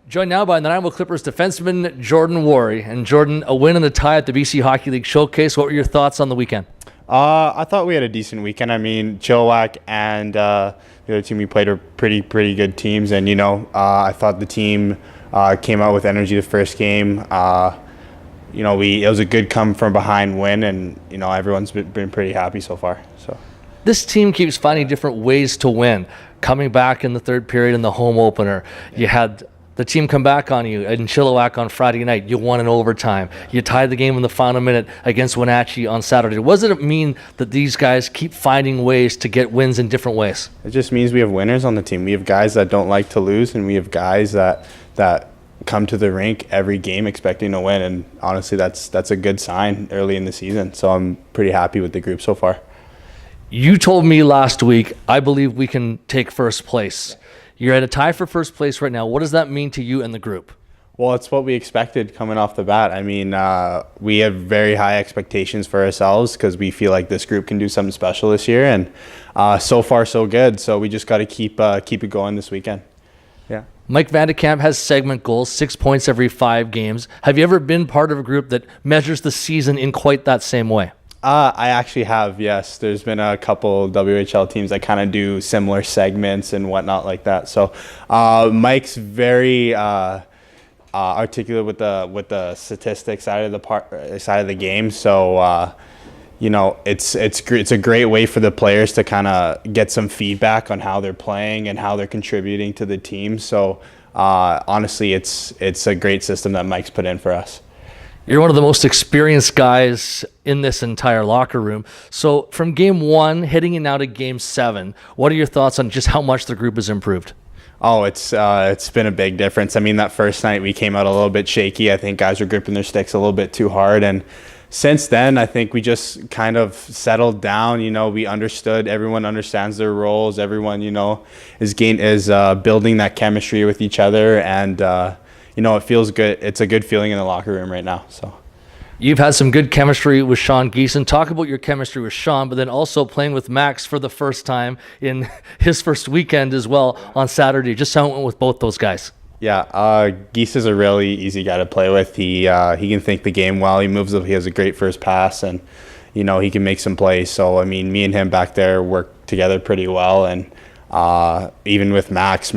Joined now by the Nanaimo Clippers defenseman Jordan Wharrie. And Jordan, a win and a tie at the BC Hockey League Showcase. What were your thoughts on the weekend? I thought we had a decent weekend. I mean, Chilliwack and the other team we played are pretty good teams. And, I thought the team came out with energy the first game. It was a good come from behind win, and, everyone's been pretty happy so far. So this team keeps finding different ways to win. Coming back in the third period in the home opener, you had the team come back on you in Chilliwack on Friday night. You won in overtime. You tied the game in the final minute against Wenatchee on Saturday. What does it mean that these guys keep finding ways to get wins in different ways? It just means we have winners on the team. We have guys that don't like to lose, and we have guys that come to the rink every game expecting to win. And honestly, that's a good sign early in the season. So I'm pretty happy with the group so far. You told me last week, I believe we can take first place. You're at a tie for first place right now. What does that mean to you and the group? Well, it's what we expected coming off the bat. I mean, we have very high expectations for ourselves because we feel like this group can do something special this year. And so far, so good. So we just got to keep it going this weekend. Yeah. Mike Vandekamp has segment goals, 6 points every 5 games. Have you ever been part of a group that measures the season in quite that same way? I actually have, yes. There's been a couple WHL teams that kind of do similar segments and whatnot like that. So Mike's very articulate with the statistics side of the game. So it's a great way for the players to kind of get some feedback on how they're playing and how they're contributing to the team. So honestly, it's a great system that Mike's put in for us. You're one of the most experienced guys in this entire locker room. So from game 1 heading in now to game 7, what are your thoughts on just how much the group has improved? Oh, it's been a big difference. I mean, that first night we came out a little bit shaky. I think guys were gripping their sticks a little bit too hard. And since then, I think we just kind of settled down. We understood. Everyone understands their roles. Everyone, is building that chemistry with each other. And, it feels good. It's a good feeling in the locker room right now. So, you've had some good chemistry with Sean Geeson. Talk about your chemistry with Sean, but then also playing with Max for the first time in his first weekend as well on Saturday. Just how it went with both those guys. Yeah, Geese is a really easy guy to play with. He can think the game well. He moves up. He has a great first pass, and he can make some plays. So I mean, me and him back there work together pretty well, and even with Max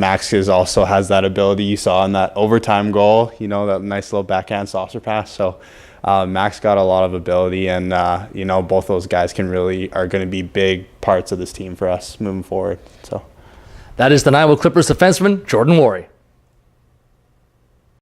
also has that ability you saw in that overtime goal. That nice little backhand saucer pass. So Max got a lot of ability, and both those guys are going to be big parts of this team for us moving forward. So that is the Nanaimo Clippers defenseman Jordan Wharrie.